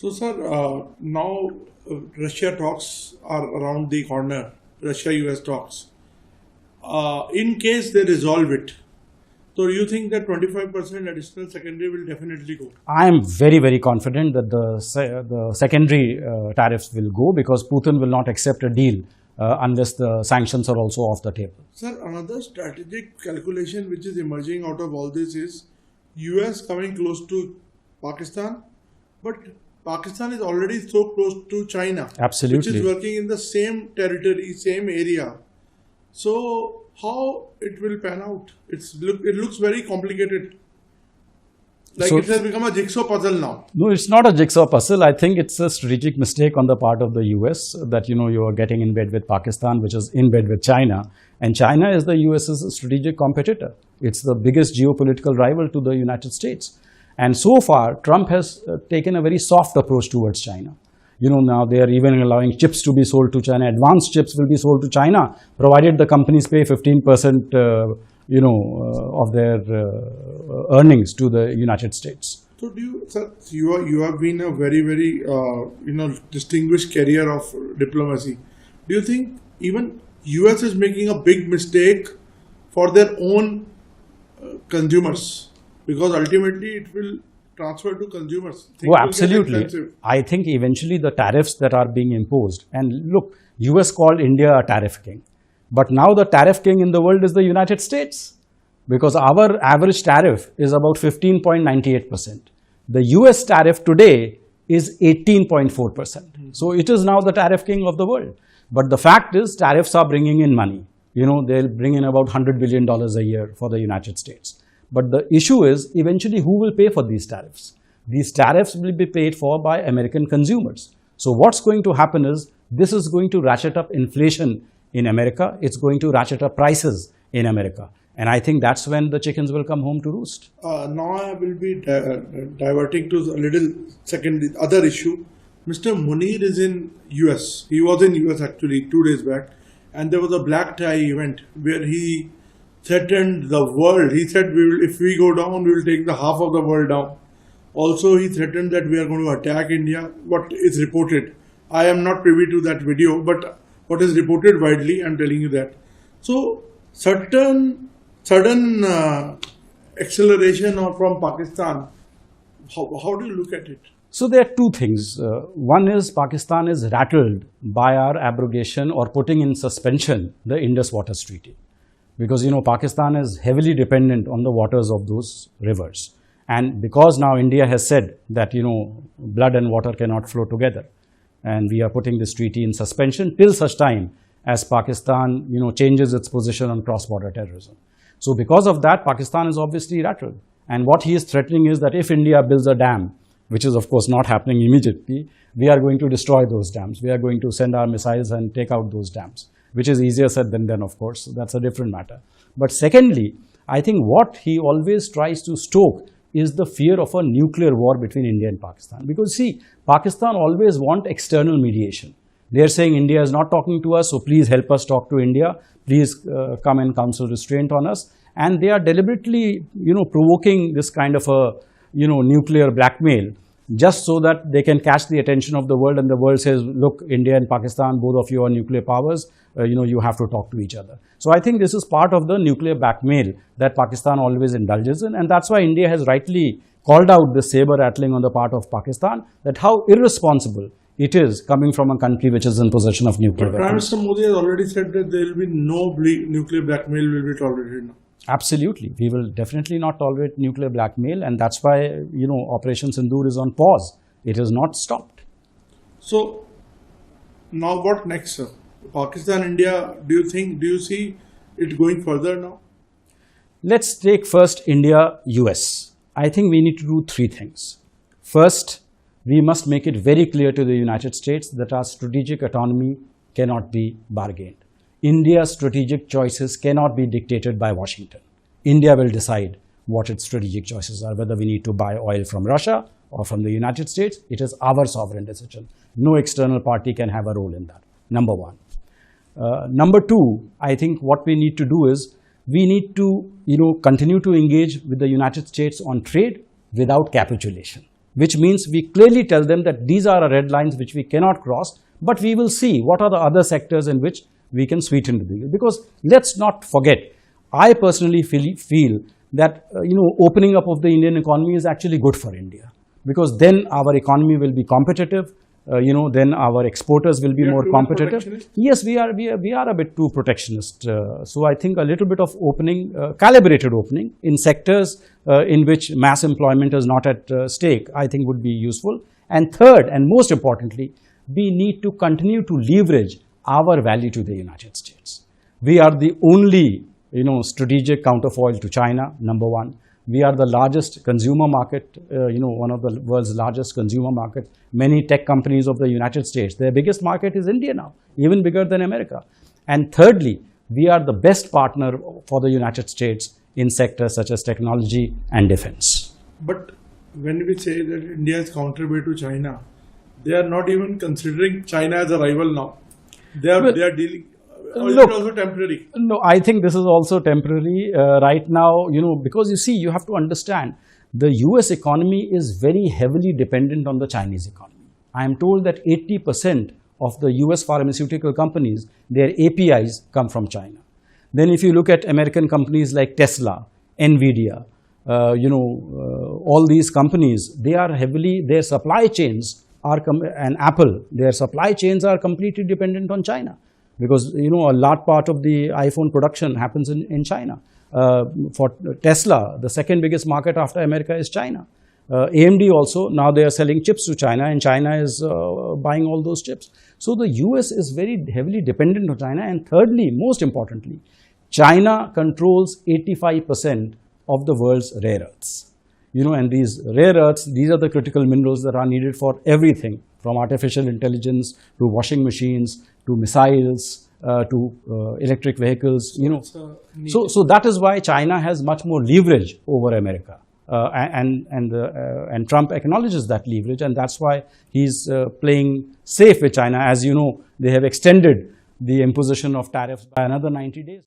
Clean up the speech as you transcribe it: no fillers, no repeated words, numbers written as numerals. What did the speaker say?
So, sir, now Russia talks are around the corner. Russia-US talks. In case they resolve it, so you think that 25% additional secondary will definitely go? I am very, very confident that the secondary tariffs will go because Putin will not accept a deal unless the sanctions are also off the table. Sir, another strategic calculation which is emerging out of all this is US coming close to Pakistan, but Pakistan is already so close to China. Absolutely. Which is working in the same territory, same area. So how it will pan out? It looks very complicated. Like it has become a jigsaw puzzle now. No, it's not a jigsaw puzzle. I think it's a strategic mistake on the part of the US that, you are getting in bed with Pakistan, which is in bed with China. And China is the US's strategic competitor. It's the biggest geopolitical rival to the United States. And so far, Trump has taken a very soft approach towards China. Now they are even allowing chips to be sold to China. Advanced chips will be sold to China, provided the companies pay 15%, of their earnings to the United States. So do you, sir, you have been a very, very, distinguished career of diplomacy. Do you think even US is making a big mistake for their own consumers? Because ultimately it will transfer to consumers. Oh, absolutely. I think eventually the tariffs that are being imposed, and look, US called India a tariff king. But now the tariff king in the world is the United States, because our average tariff is about 15.98%. The US tariff today is 18.4%. So it is now the tariff king of the world. But the fact is, tariffs are bringing in money. They'll bring in about $100 billion a year for the United States. But the issue is, eventually, who will pay for these tariffs? These tariffs will be paid for by American consumers. So what's going to happen is, this is going to ratchet up inflation in America. It's going to ratchet up prices in America. And I think that's when the chickens will come home to roost. Now I will be diverting to a little other issue. Mr. Munir is in US. He was in US actually 2 days back. And there was a black tie event where he threatened the world. He said, if we go down, we will take the half of the world down. Also, he threatened that we are going to attack India. What is reported. I am not privy to that video, but what is reported widely, I am telling you that. So, sudden acceleration from Pakistan, how do you look at it? So there are two things. One is Pakistan is rattled by our abrogation or putting in suspension the Indus Waters Treaty. Because, Pakistan is heavily dependent on the waters of those rivers. And because now India has said that, blood and water cannot flow together. And we are putting this treaty in suspension till such time as Pakistan, changes its position on cross-border terrorism. So because of that, Pakistan is obviously rattled. And what he is threatening is that if India builds a dam, which is of course not happening immediately, we are going to destroy those dams. We are going to send our missiles and take out those dams, which is easier said than done, of course. That's a different matter. But secondly, I think what he always tries to stoke is the fear of a nuclear war between India and Pakistan. Because see, Pakistan always want external mediation. They are saying India is not talking to us, so please help us talk to India. Please come and counsel restraint on us. And they are deliberately, provoking this kind of a, nuclear blackmail, just so that they can catch the attention of the world, and the world says, look, India and Pakistan, both of you are nuclear powers, you have to talk to each other. So I think this is part of the nuclear blackmail that Pakistan always indulges in, and that's why India has rightly called out the saber rattling on the part of Pakistan, that how irresponsible it is coming from a country which is in possession of nuclear weapons. Prime Minister Modi has already said that there will be no nuclear blackmail will be tolerated now. Absolutely. We will definitely not tolerate nuclear blackmail, and that's why, Operation Sindoor is on pause. It is not stopped. So, now what next, sir? Pakistan, India, do you see it going further now? Let's take first India, US. I think we need to do three things. First, we must make it very clear to the United States that our strategic autonomy cannot be bargained. India's strategic choices cannot be dictated by Washington. India will decide what its strategic choices are, whether we need to buy oil from Russia or from the United States. It is our sovereign decision. No external party can have a role in that, number one. Number two, I think what we need to do is, we need to continue to engage with the United States on trade without capitulation. which means we clearly tell them that these are our red lines which we cannot cross, but we will see what are the other sectors in which we can sweeten the deal. Because let's not forget, I personally feel that opening up of the Indian economy is actually good for India, because then our economy will be competitive. Then our exporters will be more competitive. Yes, we are a bit too protectionist. So I think a little bit of opening, calibrated opening in sectors in which mass employment is not at stake, I think would be useful. And third, and most importantly, we need to continue to leverage our value to the United States. We are the only, strategic counterfoil to China, number one. We are the largest consumer market, one of the world's largest consumer market. Many tech companies of the United States, their biggest market is India now, even bigger than America. And thirdly, we are the best partner for the United States in sectors such as technology and defense. But when we say that India is counterweight to China, they are not even considering China as a rival now. They are dealing. Or is it also temporary? No, I think this is also temporary right now, because you see, you have to understand, the US economy is very heavily dependent on the Chinese economy. I am told that 80% of the US pharmaceutical companies, their APIs come from China. Then if you look at American companies like Tesla, Nvidia, all these companies, they are heavily, their supply chains are, and Apple, their supply chains are completely dependent on China. Because, a large part of the iPhone production happens in China. For Tesla, the second biggest market after America is China. AMD also, now they are selling chips to China, and China is buying all those chips. So the US is very heavily dependent on China. And thirdly, most importantly, China controls 85% of the world's rare earths. And these rare earths, these are the critical minerals that are needed for everything, from artificial intelligence to washing machines to missiles to electric vehicles. So that is why China has much more leverage over America, and Trump acknowledges that leverage, and that's why he's playing safe with China. As you know, they have extended the imposition of tariffs by another 90 days.